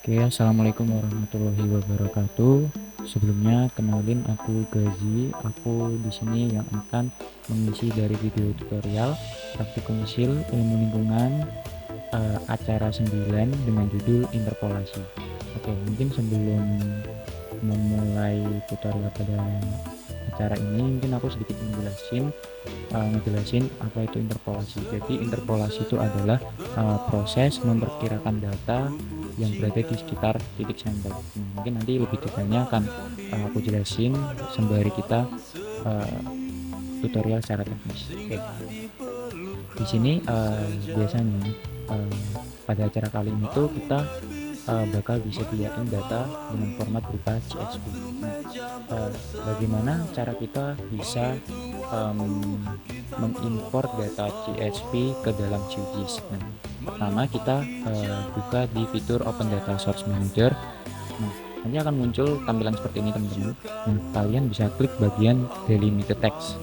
Oke, assalamualaikum warahmatullahi wabarakatuh. Sebelumnya kenalin aku Gazi. Aku di sini yang akan mengisi dari video tutorial praktikum sil ilmu lingkungan acara 9 dengan judul interpolasi. Oke, mungkin sebelum memulai tutorial pada acara ini, mungkin aku sedikit ngejelasin apa itu interpolasi. Jadi interpolasi itu adalah proses memperkirakan data yang berada di sekitar titik sampel. Mungkin nanti lebih detailnya akan aku jelasin sembari kita tutorial secara teknis. Oke. Di sini biasanya pada acara kali ini tuh kita bakal disediakan data dengan format berupa CSV. Bagaimana cara kita bisa mengimport data CSV ke dalam QGIS? Pertama kita buka di fitur Open Data Source Manager. Nanti akan muncul tampilan seperti ini teman-teman. Kalian bisa klik bagian Delimited Text.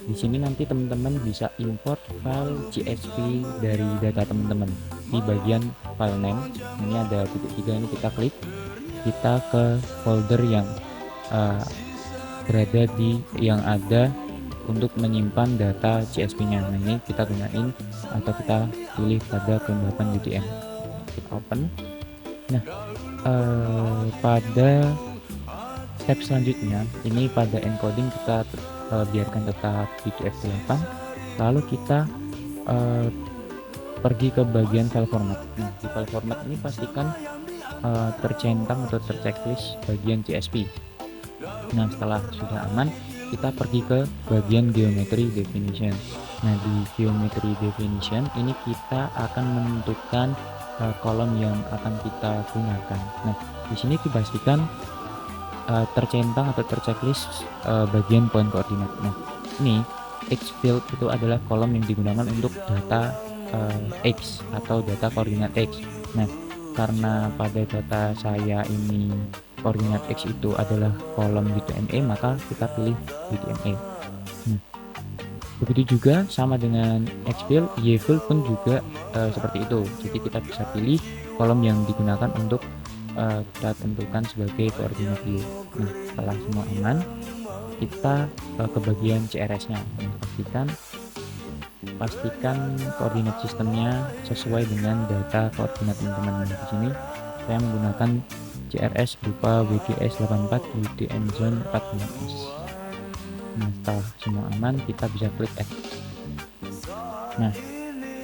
Di sini nanti teman-teman bisa import file CSV dari data teman-teman di bagian file name. Ini ada titik 3, ini kita klik, kita ke folder yang berada di yang ada untuk menyimpan data CSV-nya. Nah, ini kita gunain atau kita pilih pada kelembapan UTM. Kita open. Nah, pada step selanjutnya ini pada encoding kita biarkan tetap UTF-8, lalu kita pergi ke bagian file format. Nah, di file format ini pastikan tercentang atau terchecklist bagian CSV. Nah, setelah sudah aman, kita pergi ke bagian geometry definition. Nah, di geometry definition ini kita akan menentukan kolom yang akan kita gunakan. Nah, di sini dipastikan tercentang atau terchecklist bagian poin koordinat. Nah, ini X field itu adalah kolom yang digunakan untuk data X atau data koordinat X. Nah, karena pada data saya ini koordinat X itu adalah kolom UTME, maka kita pilih UTME. Nah, begitu juga sama dengan X field, Y field pun juga seperti itu. Jadi kita bisa pilih kolom yang digunakan untuk kita tentukan sebagai koordinat Y. Nah, setelah semua aman, kita ke bagian CRS-nya. Pastikan koordinat sistemnya sesuai dengan data koordinat teman-teman. Di sini saya menggunakan CRS berupa WGS 84 UTM Zone 14. Nah, setelah semua aman, kita bisa klik Add. Nah,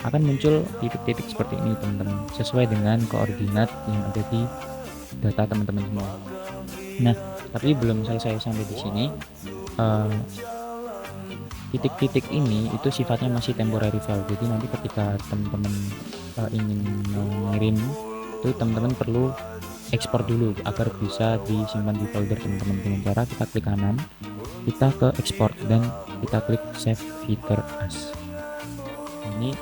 akan muncul titik-titik seperti ini teman-teman, sesuai dengan koordinat yang ada di data teman-teman semua. Nah, tapi belum selesai sampai di sini. Titik-titik ini itu sifatnya masih temporary file. Jadi nanti ketika teman-teman ingin mengirim itu, teman-teman perlu ekspor dulu agar bisa disimpan di folder teman-teman. Dengan cara kita klik kanan, kita ke export dan kita klik save fitur as. Ini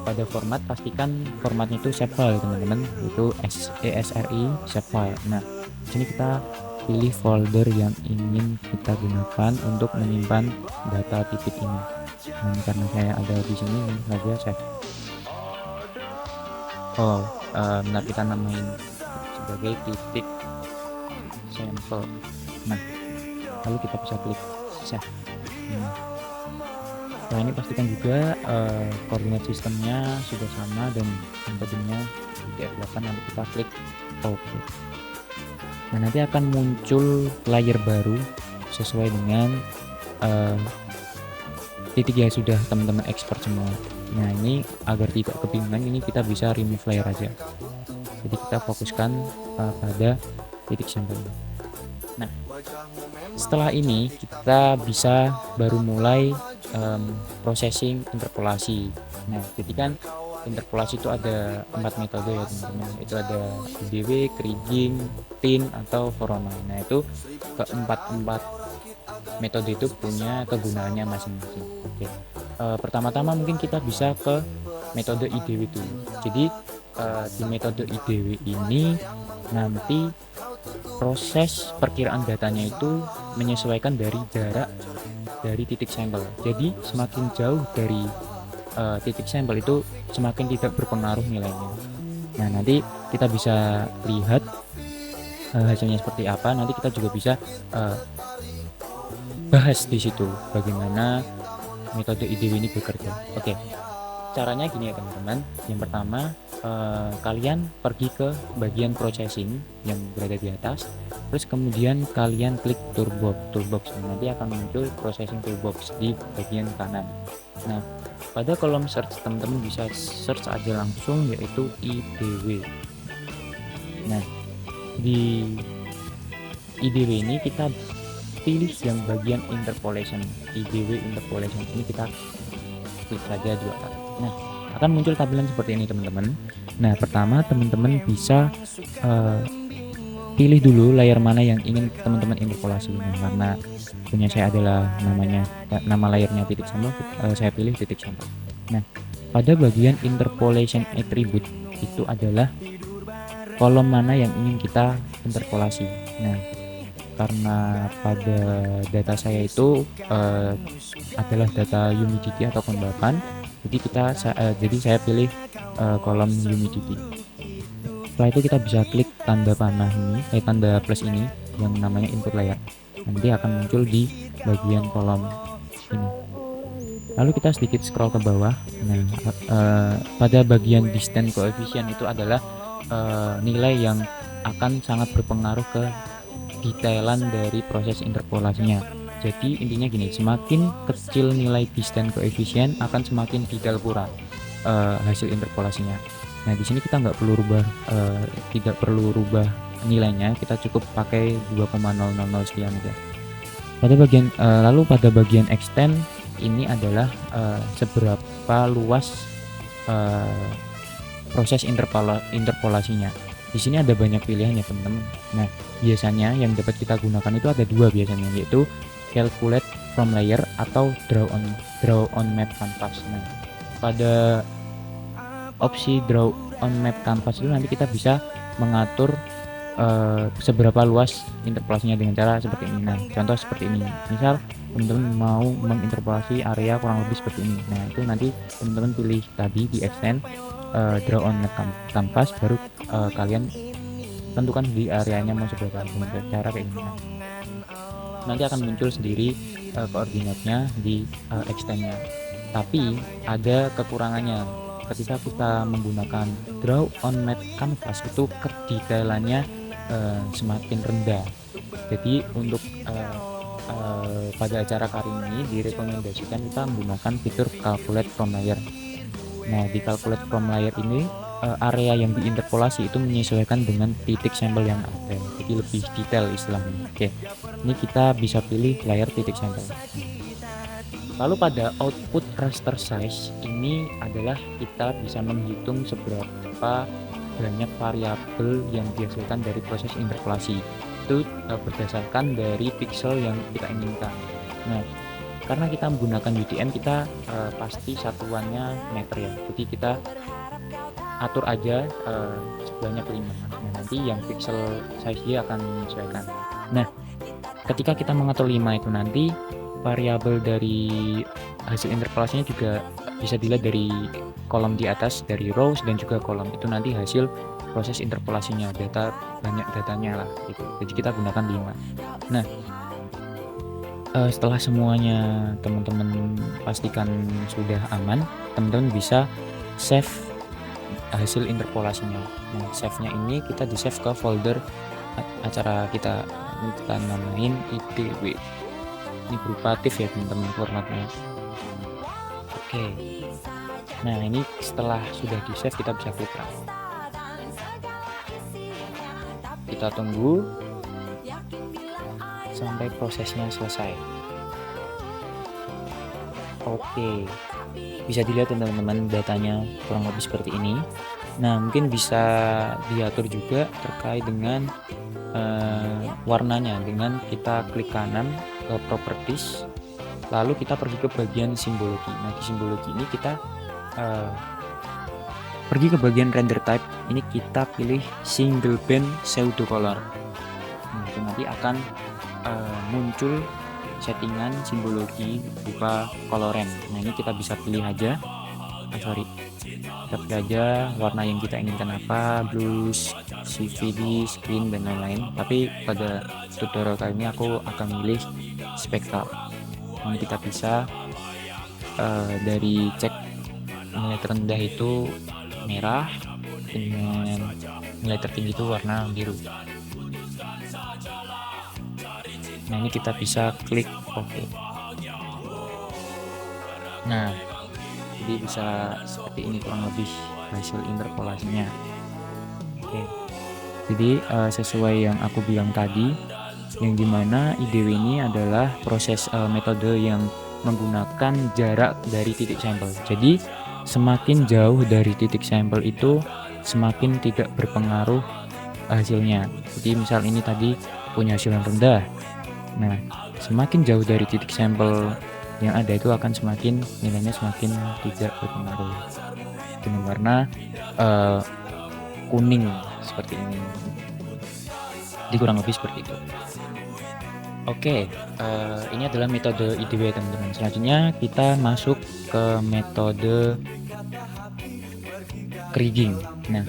pada format, pastikan formatnya itu save file teman-teman, itu ESRI save file. Nah, sini kita pilih folder yang ingin kita gunakan untuk menyimpan data titik ini. Nah, karena saya ada di sini, saja save. Nah, kita namain sebagai titik sampel. Nah, lalu kita bisa klik save. Nah, ini pastikan juga koordinat sistemnya sudah sama dan encodingnya UTF-8. Nanti kita klik OK. Nah, nanti akan muncul layer baru sesuai dengan titik yang sudah teman-teman ekspor semua. Nah, ini agar tidak kebingungan, ini kita bisa remove layer aja. Jadi kita fokuskan pada titik sampel. Nah, setelah ini kita bisa baru mulai processing interpolasi. Nah, jadi kan interpolasi itu ada 4 metode ya teman-teman. Itu ada IDW, kriging, tin, atau Voronoi. Nah, itu keempat metode itu punya kegunaannya masing-masing. Oke. Pertama-tama mungkin kita bisa ke metode IDW dulu. Jadi di metode IDW ini nanti proses perkiraan datanya itu menyesuaikan dari jarak dari titik sampel. Jadi semakin jauh dari titik sampel itu semakin tidak berpengaruh nilainya. Nah, nanti kita bisa lihat hasilnya seperti apa. Nanti kita juga bisa bahas di situ bagaimana metode IDW ini bekerja. Oke, caranya gini ya teman-teman. Yang pertama, kalian pergi ke bagian processing yang berada di atas, terus kemudian kalian klik toolbox. Nanti akan muncul processing toolbox di bagian kanan. Nah, pada kolom search teman-teman bisa search aja langsung, yaitu IDW. Nah, di IDW ini kita pilih yang bagian interpolation. IDW interpolation ini kita klik saja 2 kali. Nah, akan muncul tampilan seperti ini teman-teman. Nah, pertama teman-teman bisa pilih dulu layer mana yang ingin teman-teman interpolasi. Nah, karena punya saya adalah nama layernya titik sampel, saya pilih titik sampel. Nah, pada bagian interpolation attribute itu adalah kolom mana yang ingin kita interpolasi. Nah, karena pada data saya itu adalah data humidity atau kelembapan, jadi saya pilih kolom humidity. Setelah itu kita bisa klik tanda panah ini, tanda plus ini yang namanya input layer. Nanti akan muncul di bagian kolom ini. Lalu kita sedikit scroll ke bawah. Nah, pada bagian distance coefficient itu adalah nilai yang akan sangat berpengaruh ke detailan dari proses interpolasinya. Jadi intinya gini, semakin kecil nilai distance coefficient akan semakin detail pula hasil interpolasinya. Nah, di sini kita tidak perlu rubah nilainya, kita cukup pakai 2,000 sekian aja. Lalu pada bagian extend ini adalah seberapa luas proses interpolasinya. Di sini ada banyak pilihan ya teman-teman. Nah, biasanya yang dapat kita gunakan itu ada 2 biasanya, yaitu calculate from layer atau draw on map canvas. Nah, pada opsi draw on map canvas itu nanti kita bisa mengatur seberapa luas interpolasinya dengan cara seperti ini. Nah, contoh seperti ini. Misal teman-teman mau menginterpolasi area kurang lebih seperti ini. Nah, itu nanti teman-teman pilih tadi di extend draw on map canvas, baru kalian tentukan di areanya mau seberapa dengan cara kayak gini. Nanti akan muncul sendiri koordinatnya di extendnya. Tapi ada kekurangannya. Ketika kita menggunakan draw on map canvas itu kedetailannya semakin rendah. Jadi untuk pada acara kali ini direkomendasikan kita menggunakan fitur calculate from layer. Nah, di calculate from layer ini area yang diinterpolasi itu menyesuaikan dengan titik sampel yang ada, jadi lebih detail istilahnya. Oke, ini kita bisa pilih layer titik sampel. Lalu pada output raster size ini adalah kita bisa menghitung seberapa banyak variabel yang dihasilkan dari proses interpolasi. Itu berdasarkan dari pixel yang kita inginkan. Nah, karena kita menggunakan UTM, kita pasti satuannya meter ya. Jadi kita atur aja sebanyak 5. Nah, nanti yang pixel size dia akan menyesuaikan. Nah, ketika kita mengatur 5 itu nanti variabel dari hasil interpolasinya juga bisa dilihat dari kolom di atas, dari rows dan juga kolom itu nanti hasil proses interpolasinya, banyak datanya lah gitu. Jadi kita gunakan 5. Nah, setelah semuanya teman-teman pastikan sudah aman, teman-teman bisa save hasil interpolasinya. Nah, save-nya ini kita di save ke folder acara kita. Ini kita namain IDW. Ini berupa TIFF ya teman-teman formatnya. Oke, nah ini setelah sudah di save kita bisa klik run. Kita tunggu sampai prosesnya selesai. Oke, bisa dilihat teman-teman datanya kurang lebih seperti ini. Nah, mungkin bisa diatur juga terkait dengan warnanya dengan kita klik kanan ke properties, lalu kita pergi ke bagian simbologi. Nah, di simbologi ini kita pergi ke bagian render type. Ini kita pilih single band pseudo color. Nah, itu nanti akan muncul settingan simbologi berupa colorant. Nah, ini kita bisa pilih aja kita pilih aja warna yang kita inginkan apa, blues, CVD, screen, dan lain-lain. Tapi pada tutorial kali ini aku akan milih spektral. Ini kita bisa dari cek nilai terendah itu merah, dengan nilai tertinggi itu warna biru. Nah, ini kita bisa klik OK. Nah, jadi bisa seperti ini kurang lebih hasil interpolasinya. Oke, jadi sesuai yang aku bilang tadi, yang dimana IDW ini adalah proses metode yang menggunakan jarak dari titik sampel. Jadi semakin jauh dari titik sampel itu semakin tidak berpengaruh hasilnya. Jadi misal ini tadi punya hasil yang rendah, nah semakin jauh dari titik sampel yang ada itu akan semakin nilainya semakin tidak berpengaruh, dengan warna kuning seperti ini. Jadi kurang lebih seperti itu. Oke, ini adalah metode IDW teman-teman. Selanjutnya kita masuk ke metode kriging. Nah,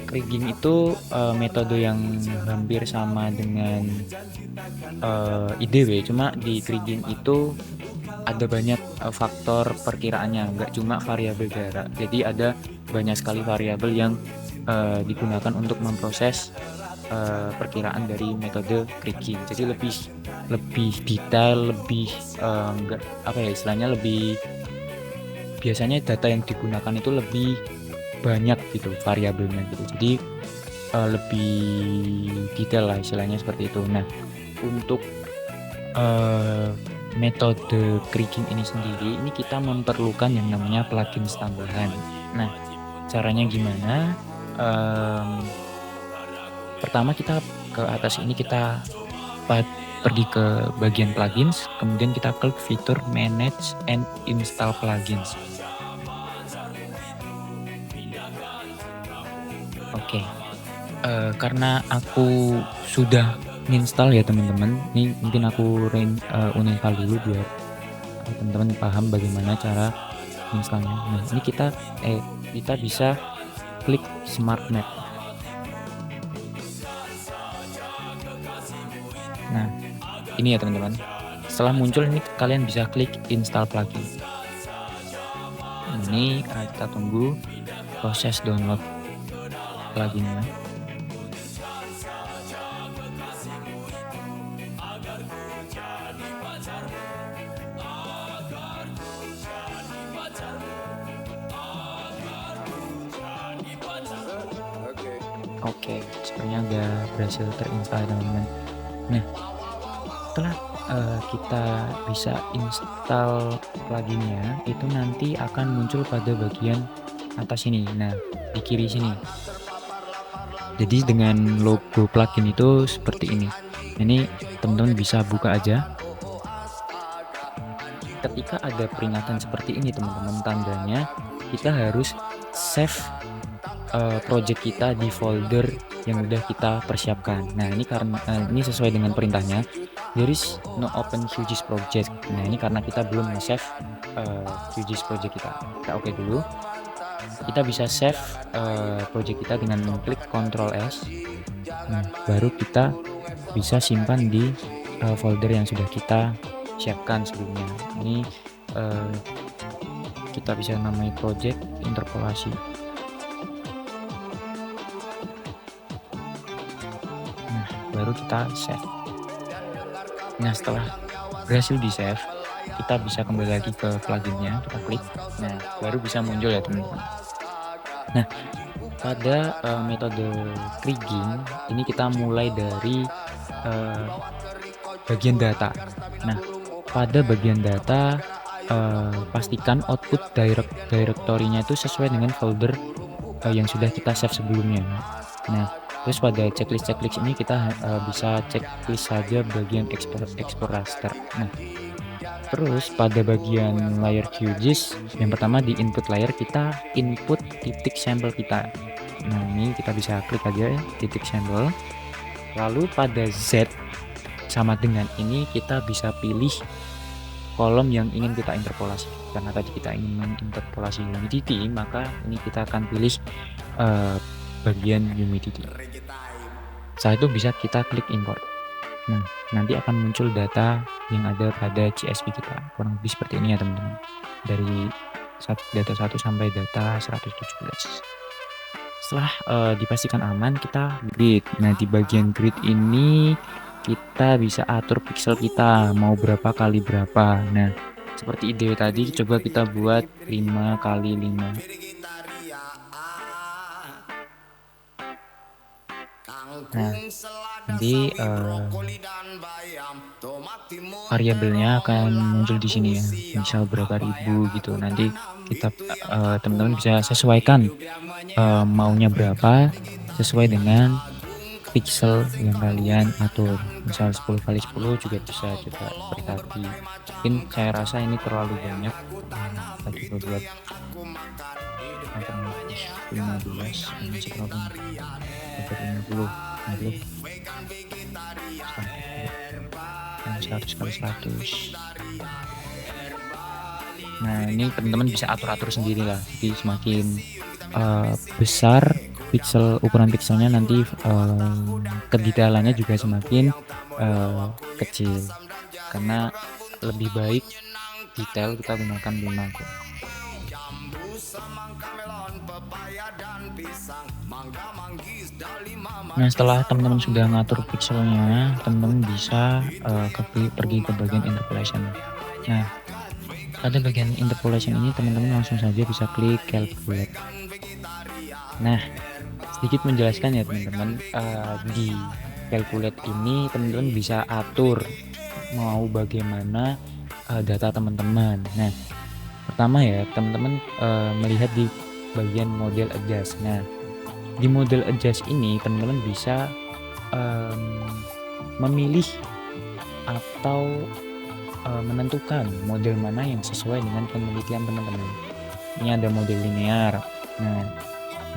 kriging itu metode yang hampir sama dengan IDW, cuma di kriging itu ada banyak faktor perkiraannya, nggak cuma variabel jarak. Jadi ada banyak sekali variabel yang digunakan untuk memproses perkiraan dari metode kriging. Jadi lebih detail, lebih enggak apa ya istilahnya, lebih biasanya data yang digunakan itu lebih banyak gitu variabelnya gitu. Jadi lebih detail lah istilahnya seperti itu. Nah, untuk metode kriging ini sendiri, ini kita memerlukan yang namanya plugins tambahan. Nah, caranya gimana? Pertama kita ke atas ini, kita pergi ke bagian plugins, kemudian kita klik fitur manage and install plugins. Oke, karena aku sudah install ya teman-teman, ini mungkin aku uninstall dulu biar teman-teman paham bagaimana cara installnya. Nah, ini kita bisa klik smart map. Nah, ini ya teman-teman. Setelah muncul ini kalian bisa klik install plugin. Ini kita tunggu proses download pluginnya. Oke, sebenarnya udah berhasil terinstall teman-teman. Nah, setelah kita bisa install pluginnya, itu nanti akan muncul pada bagian atas ini. Nah, di kiri sini. Jadi dengan logo plugin itu seperti ini. Ini teman-teman bisa buka aja. Ketika ada peringatan seperti ini teman-teman, tandanya kita harus save project kita di folder yang udah kita persiapkan. Nah, ini karena ini sesuai dengan perintahnya, there is no open QGIS project. Nah, ini karena kita belum nge-save QGIS project kita. Kita oke dulu. Kita bisa save project kita dengan mengklik Ctrl S. Nah, baru kita bisa simpan di folder yang sudah kita siapkan sebelumnya. Ini kita bisa namai project interpolasi. Nah, baru kita save. Nah, setelah berhasil di save, kita bisa kembali lagi ke pluginnya, kita klik. Nah, baru bisa muncul ya teman-teman. Nah, pada metode kriging ini kita mulai dari bagian data. Nah, pada bagian data pastikan output directory-nya itu sesuai dengan folder yang sudah kita save sebelumnya. Nah, terus pada checklist ini kita bisa checklist saja bagian export raster. Nah, terus pada bagian layer QGIS, yang pertama di input layer kita input titik sampel kita. Nah, ini kita bisa klik aja ya, titik sampel. Lalu pada Z sama dengan ini kita bisa pilih kolom yang ingin kita interpolasi. Karena tadi kita ingin menginterpolasi humidity, maka ini kita akan pilih bagian humidity. Setelah itu bisa kita klik import. Nah, nanti akan muncul data yang ada pada CSV kita, kurang lebih seperti ini ya teman-teman, dari data 1 sampai data 117. Setelah dipastikan aman, kita grid. Nah, di bagian grid ini kita bisa atur pixel kita mau berapa kali berapa. Nah, seperti ide tadi, coba kita buat 5 kali 5. Nah, nanti variabelnya akan muncul di sini ya, misal berapa ribu gitu. Nanti kita teman-teman bisa sesuaikan maunya berapa sesuai dengan pixel yang kalian atur. Misal 10 kali 10 juga bisa coba seperti tadi. Mungkin saya rasa ini terlalu banyak. Kita coba buat 15 ini seberapa? 50 100 kali 100. Nah, ini teman-teman bisa atur-atur sendiri lah. Jadi semakin besar ukuran pixelnya, nanti kedetailannya juga semakin kecil, karena lebih baik detail kita gunakan 5. Nah, setelah teman-teman sudah ngatur pixelnya, teman-teman bisa pergi ke bagian interpolation. Nah, pada bagian interpolation ini teman-teman langsung saja bisa klik calculate. Nah, sedikit menjelaskan ya teman-teman, di calculate ini teman-teman bisa atur mau bagaimana data teman-teman. Nah, pertama ya teman-teman melihat di bagian model adjust. Nah, di model adjust ini teman-teman bisa memilih atau menentukan model mana yang sesuai dengan penelitian teman-teman. Ini ada model linear. Nah,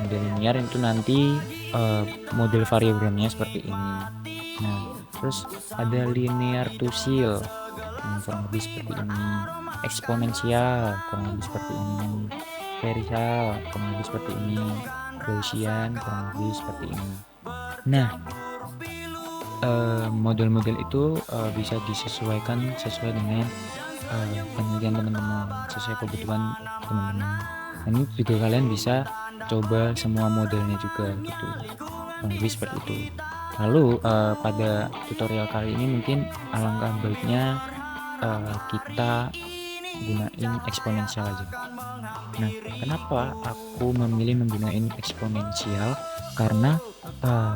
model linear itu nanti model variogramnya seperti ini. Nah, terus ada linear to seal, kurang lebih seperti ini. Eksponensial, kurang lebih seperti ini. Sperical, kurang lebih seperti ini. Gaussian, kurang lebih seperti ini. Nah, model-model itu bisa disesuaikan sesuai dengan penelitian teman-teman, sesuai kebutuhan teman-teman. Ini juga kalian bisa coba semua modelnya juga gitu, kurang lebih seperti itu. Lalu pada tutorial kali ini mungkin alangkah baiknya kita gunain eksponensial aja. Nah, kenapa aku memilih menggunakan eksponensial? Karena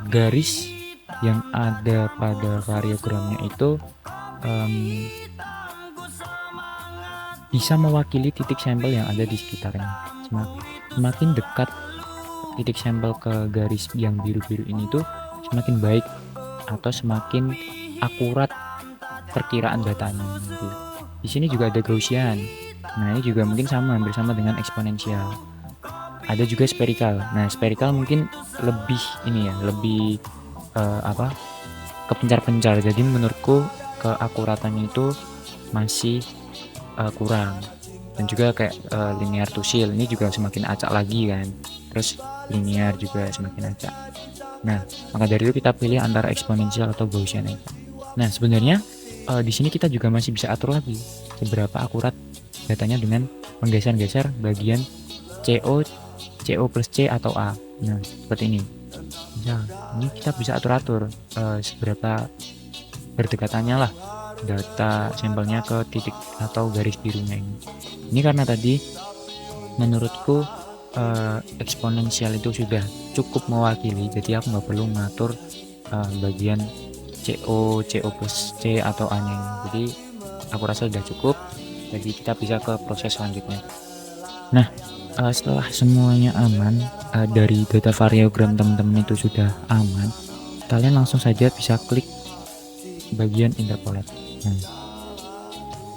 garis yang ada pada variogramnya itu bisa mewakili titik sampel yang ada di sekitarnya. Semakin dekat titik sampel ke garis yang biru-biru ini tuh semakin baik atau semakin akurat perkiraan datanya. Gitu. Di sini juga ada Gaussian. Nah, ini juga mungkin hampir sama dengan eksponensial. Ada juga spherical. Nah, spherical mungkin lebih lebih kepencar-pencar. Jadi menurutku keakuratannya itu masih kurang. Dan juga kayak linear to seal ini juga semakin acak lagi kan. Terus linear juga semakin acak. Nah, maka dari itu kita pilih antara eksponensial atau Gaussian. Nah, sebenarnya di sini kita juga masih bisa atur lagi seberapa akurat datanya dengan menggeser-geser bagian CO plus C atau A. Nah, seperti ini. Nah, ini kita bisa atur-atur seberapa berdekatannya lah data sampelnya ke titik atau garis birunya ini. Ini karena tadi menurutku eksponensial itu sudah cukup mewakili, jadi aku nggak perlu ngatur bagian CO plus C atau A nya. Jadi aku rasa sudah cukup, jadi kita bisa ke proses selanjutnya. Nah, setelah semuanya aman, dari data variogram teman-teman itu sudah aman, kalian langsung saja bisa klik bagian interpolate. Nah,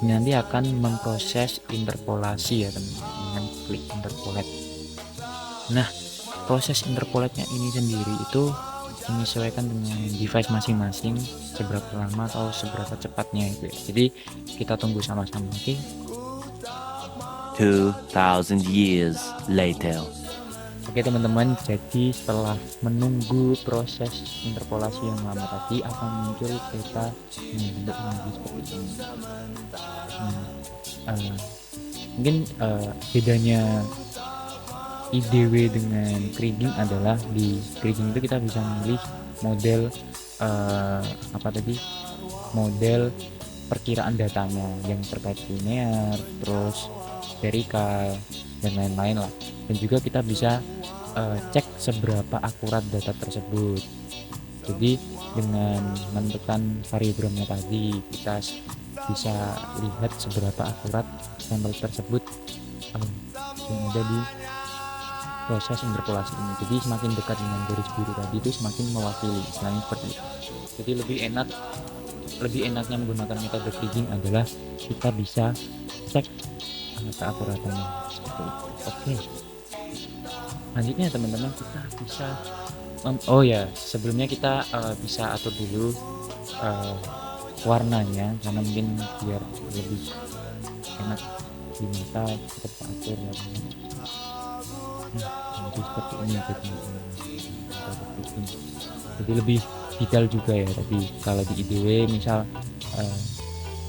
ini nanti akan memproses interpolasi ya teman-teman, dengan klik interpolate. Nah, proses interpolate-nya ini sendiri itu menyesuaikan dengan device masing-masing seberapa lama atau seberapa cepatnya itu ya. Jadi kita tunggu sama-sama, oke? 2,000 years later. Oke teman-teman, jadi setelah menunggu proses interpolasi yang lama tadi akan muncul peta bentuk lagi seperti ini. Mungkin bedanya IDW dengan kriging adalah di kriging itu kita bisa memilih model model perkiraan datanya yang terkait linear, terus spherical dan lain-lain lah. Dan juga kita bisa cek seberapa akurat data tersebut. Jadi dengan menentukan variabelnya tadi kita bisa lihat seberapa akurat sampel tersebut yang ada di proses interpolasi ini. Jadi semakin dekat dengan garis biru tadi itu semakin mewakili, istilahnya seperti itu. Jadi lebih enaknya menggunakan metode kriging adalah kita bisa cek keakuratannya seperti itu. Oke. Selanjutnya teman-teman kita bisa sebelumnya kita bisa atur dulu warnanya karena mungkin biar lebih enak di mata, kita atur warnanya. Jadi seperti ini jadi lebih detail juga ya. Tapi kalau di IDW misal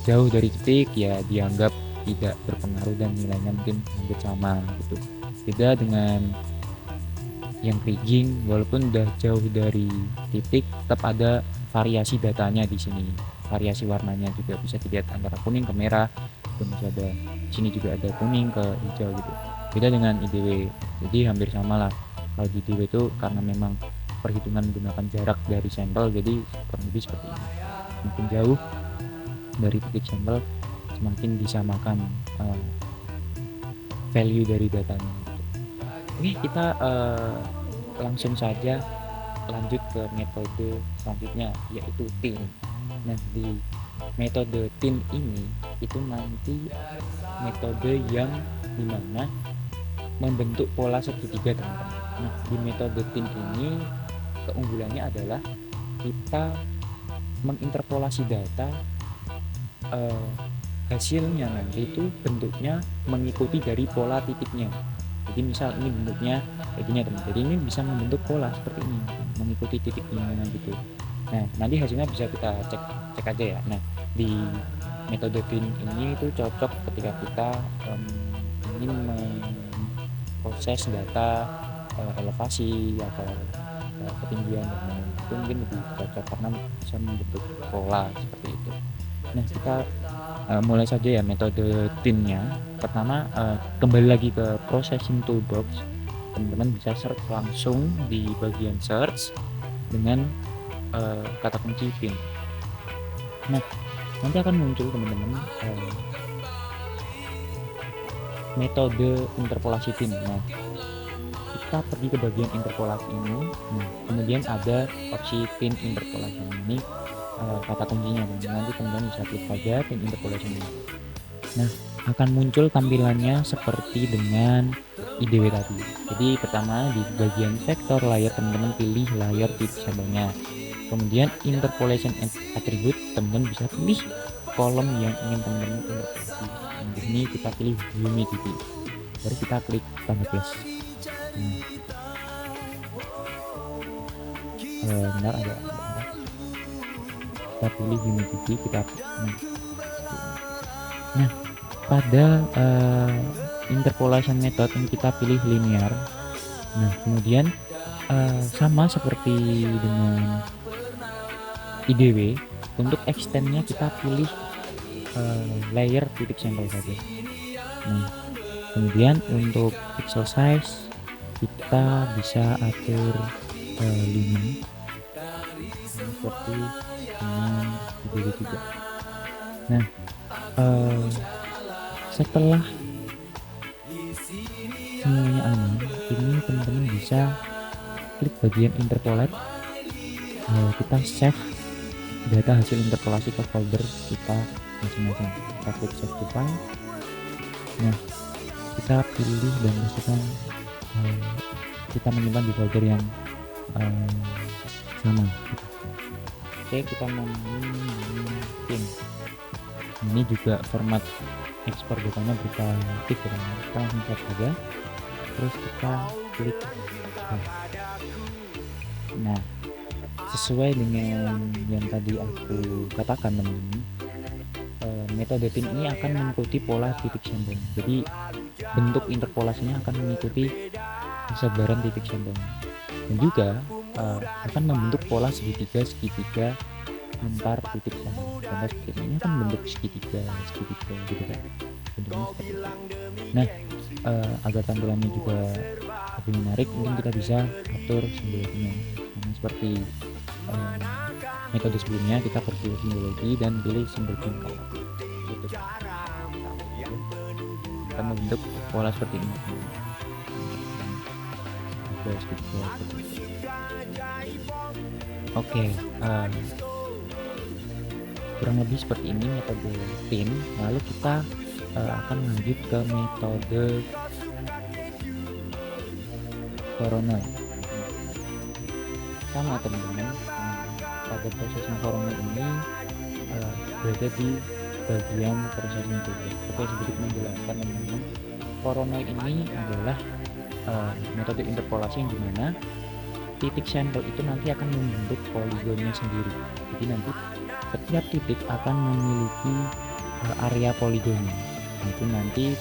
jauh dari titik ya dianggap tidak berpengaruh dan nilainya mungkin hampir sama gitu. Beda dengan yang kriging, walaupun udah jauh dari titik tetap ada variasi datanya di sini, variasi warnanya juga bisa dilihat antara kuning ke merah, dan bisa ada di sini juga ada kuning ke hijau gitu. Beda dengan IDW, jadi hampir sama lah. Kalau di IDW itu karena memang perhitungan menggunakan jarak dari sampel, jadi kurang lebih seperti ini. Semakin jauh dari titik sampel semakin disamakan value dari datanya. Oke, kita langsung saja lanjut ke metode selanjutnya, yaitu tin. Nah, di metode tin ini itu nanti metode yang dimana membentuk pola segitiga, teman-teman. Nah, di metode tin ini keunggulannya adalah kita menginterpolasi data, hasilnya nanti itu bentuknya mengikuti dari pola titiknya. Jadi misal ini bentuknya kayak gini teman, jadi ini bisa membentuk pola seperti ini mengikuti titik dimana gitu. Nah, nanti hasilnya bisa kita cek aja ya. Nah, di metode tin ini itu cocok ketika kita ingin memproses data elevasi atau ketinggian dan lain-lain. Itu mungkin lebih cocok karena bisa membentuk pola seperti itu. Nah, kita mulai saja ya metode tin-nya. Pertama, kembali lagi ke processing toolbox. Teman-teman bisa search langsung di bagian search dengan kata kunci tin. Nah, nanti akan muncul teman-teman metode interpolasi tin. Nah, kita pergi ke bagian interpolasi ini. Nah, kemudian ada opsi tin interpolasi ini, kata kuncinya, dan nanti teman-teman bisa klik saja tin interpolation ini. Nah, akan muncul tampilannya seperti dengan IDW tadi. Jadi pertama di bagian vektor layer teman-teman pilih layer titik sampelnya. Kemudian interpolation attribute teman-teman bisa pilih kolom yang ingin teman-teman interpolasi. Nah, di sini kita pilih humidity. Baru kita klik tanda plus. Bentar agak kita pilih humidity, kita nah pada interpolation method yang kita pilih linear. Nah, kemudian sama seperti dengan IDW, untuk extendnya kita pilih layer titik sampel saja. Nah, kemudian untuk pixel size kita bisa atur limit seperti dengan IDW juga. Nah, setelah semuanya aman, ini teman-teman bisa klik bagian interpolate. Kita save data hasil interpolasi ke folder kita masing-masing. Kita klik save to file. Nah, kita pilih dan masukkan kita menyimpan di folder yang sama gitu. Oke, kita mainin pin. Ini juga format ekspor datanya berupa TIFF ya, kita langsung cek saja, terus kita klik. Nah, sesuai dengan yang tadi aku katakan teman-teman, metode pin ini akan mengikuti pola titik sambung. Jadi bentuk interpolasinya akan mengikuti kesebaran titik sambung, dan juga akan membentuk pola segitiga antar titik sambung. Contoh seperti ini kan bentuk segitiga gitu kan, bentuknya seperti itu. Nah, agar tampilannya juga lebih menarik, mungkin kita bisa atur simbologinya. Nah, seperti metode sebelumnya, kita pergi simbologi dan pilih simbol bintang gitu. Kita membentuk pola seperti ini. Oke, kurang lebih seperti ini metode pin. Lalu kita akan lanjut ke metode Voronoi. Sama teman-teman, pada prosesnya Voronoi ini berada di bagian processing juga. Oke, sedikit menjelaskan teman-teman, Voronoi ini adalah metode interpolasi yang dimana titik sampel itu nanti akan membentuk poligonnya sendiri. Jadi nanti setiap titik akan memiliki area poligonnya. Itu nanti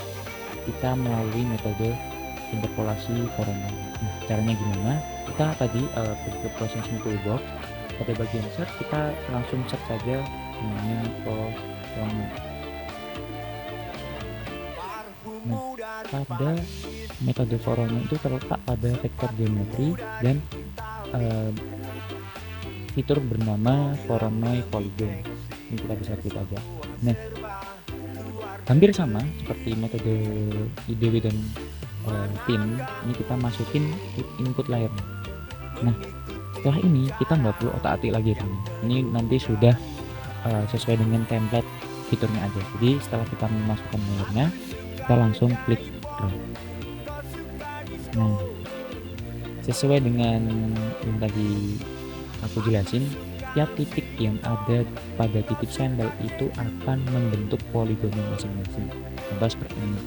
kita melalui metode interpolasi Voronoi. Nah, caranya gimana? Kita tadi ke processing toolbox, pada bagian search kita langsung search saja namanya Voronoi. Nah, pada metode Voronoi itu terletak pada vektor geometri dan fitur bernama Voronoi Polygon. Ini kita bisa klik aja. Nah, hampir sama seperti metode IDW dan pin. Ini kita masukin input layarnya. Nah, setelah ini kita nggak perlu otak-atik lagi kan. Ini nanti sudah sesuai dengan template fiturnya aja. Jadi setelah kita memasukkan layarnya, kita langsung klik draw. Nah, sesuai dengan yang tadi aku jelasin, tiap titik yang ada pada titik sampel itu akan membentuk poligonnya masing-masing. Contoh seperti ini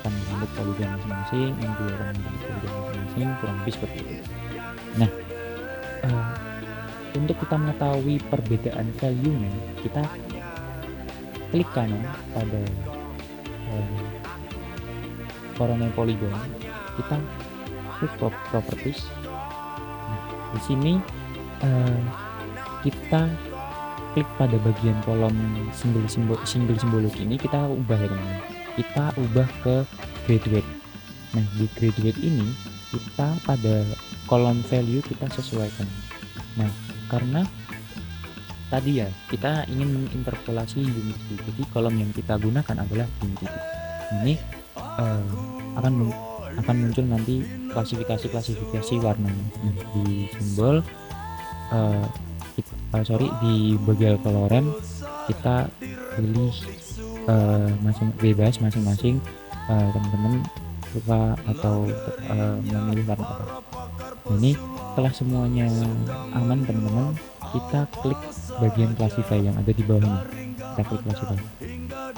akan membentuk poligon masing-masing, yang juga akan membentuk poligon masing-masing, kurang lebih seperti itu. Nah, untuk kita mengetahui perbedaan value-nya, kita klik kanan pada Voronoi Polygon, kita klik properties. Nah, di sini kita klik pada bagian kolom simbol simbolik ini, kita ubah ya teman-teman. Kita ubah ke graduate. Nah, di graduate ini kita pada kolom value kita sesuaikan. Nah, karena tadi ya kita ingin menginterpolasi unity, jadi kolom yang kita gunakan adalah unity. Ini akan muncul nanti klasifikasi warnanya. Nah, di simbol di bagian colorant kita pilih bebas masing-masing, teman-teman suka atau memilih warna apa. Nah, ini setelah semuanya aman teman-teman, kita klik bagian classify yang ada di bawah ini. Kita klik classify.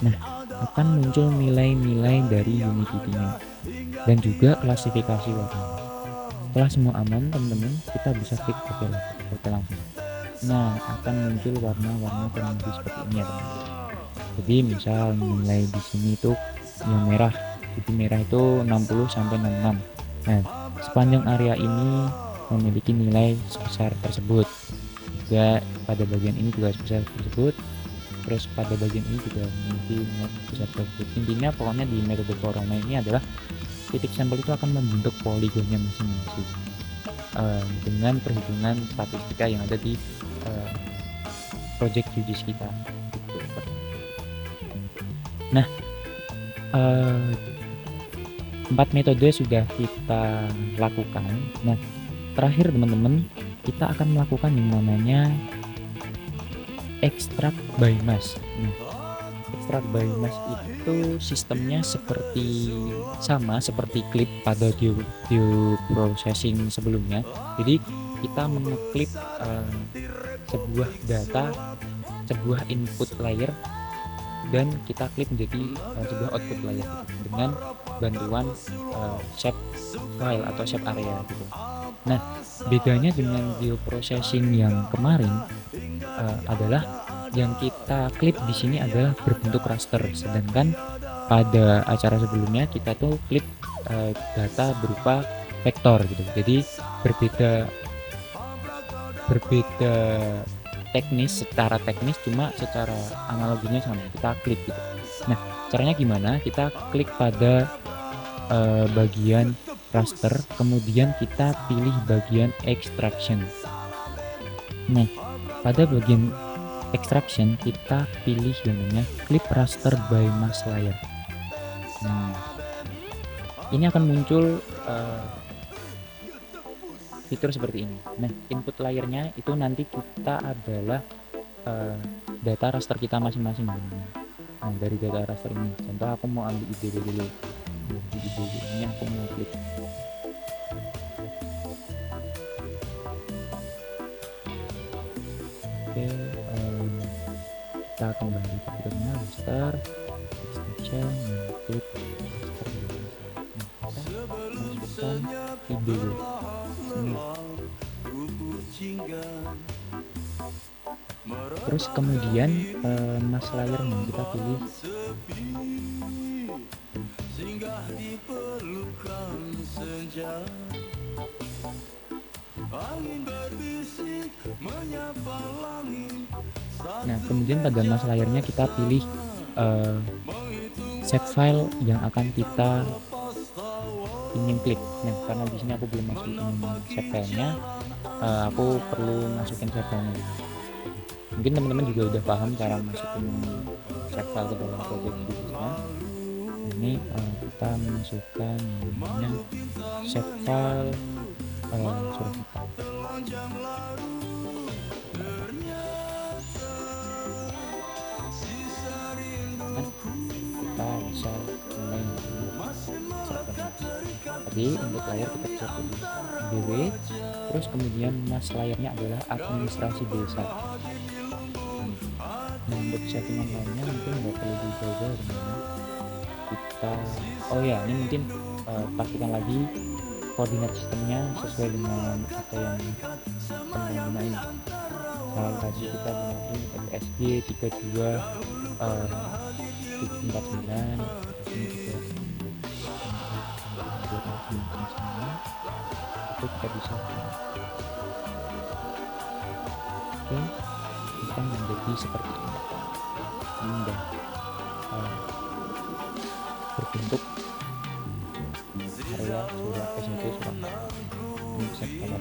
Nah, akan muncul nilai-nilai dari unity-nya dan juga klasifikasi warna. Setelah semua aman teman-teman, kita bisa klik OK langsung. Nah, akan muncul warna-warna kurang lebih seperti ini ya teman-teman. Jadi misal nilai di sini itu yang merah, itu merah itu 60 sampai 66. Nah, sepanjang area ini memiliki nilai sebesar tersebut. Juga pada bagian ini juga sebesar tersebut. Terus pada bagian ini juga memiliki nilai sebesar tersebut. Intinya pokoknya di metode Voronoi ini adalah titik sampel itu akan membentuk poligonnya masing-masing dengan perhitungan statistika yang ada di project QGIS kita. Nah, 4 metode sudah kita lakukan. Nah, terakhir teman-teman, kita akan melakukan yang namanya extract by mass. Nah, extract by mass itu sistemnya sama seperti clip pada geoprocessing sebelumnya. Jadi kita mengeklik sebuah data, sebuah input layer, dan kita klik menjadi sebuah output layer dengan bantuan shape file atau shape area gitu. Nah, bedanya dengan geoprocessing yang kemarin adalah yang kita klik di sini adalah berbentuk raster, sedangkan pada acara sebelumnya kita tuh klik data berupa vektor gitu. Jadi berbeda teknis, secara teknis, cuma secara analoginya sama, kita klik gitu. Nah, caranya gimana? Kita klik pada bagian raster, kemudian kita pilih bagian extraction. Nah, pada bagian extraction kita pilih yang namanya clip raster by mask layer. Nah, ini akan muncul fitur seperti ini. Nah, input layernya itu nanti kita adalah data raster kita masing-masing. Nah, dari data raster ini, contoh aku mau ambil IDW dulu. Di IDW ini aku mau klik. Oke, kita kembali ke fiturnya raster, extraction, klik raster. Nah, kita masukkan IDW. Terus kemudian mask layernya kita pilih nah, kemudian pada mask layernya kita pilih set file yang akan kita ingin klik. Nah, karena di sini aku belum masukin set filenya, aku perlu masukin set filenya. Mungkin teman-teman juga udah paham cara masukin set file ke dalam project Business. Ini kita masukkan namanya set file surat kita. Nah, kita bisa mulai tadi untuk layar kita bisa pilih DW, terus kemudian mask layarnya adalah administrasi desa. Nah, untuk settingan lainnya mungkin nggak perlu dijaga, kita ya ini mungkin pastikan lagi koordinat sistemnya sesuai dengan apa yang teman-teman gunain. Kalau tadi kita gunain FSG 32 749, ini juga itu kita bisa kita menjadi seperti ini. Ini udah berbentuk area surat SMP surat ini bisa kita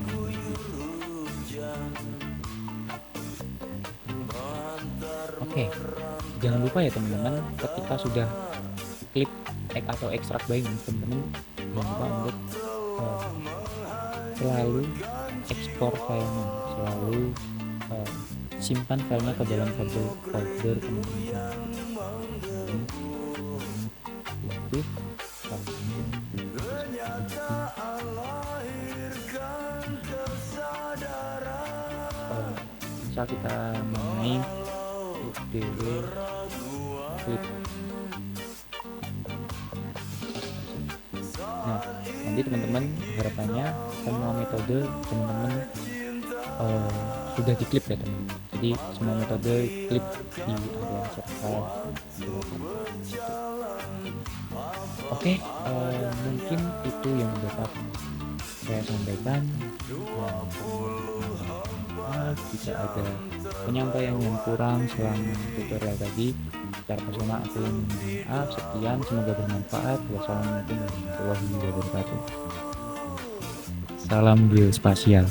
Oke, jangan lupa ya teman-teman, ketika sudah klik atau ekstrak by ini, teman-teman jangan lupa untuk selalu ekspor filenya, selalu simpan filenya ke dalam folder kemudian bisa kita mengenai DW klik. Nah, nanti teman-teman harapannya semua metode teman-teman sudah diklip ya teman-teman. Jadi semua metode klip di area server. Oke, mungkin itu yang dapat saya sampaikan. Jika ada penyampaian yang kurang selama tutorial tadi, secara personal aku minta maaf. Sekian, semoga bermanfaat. Wassalamualaikum warahmatullahi wabarakatuh. Salam geospasial.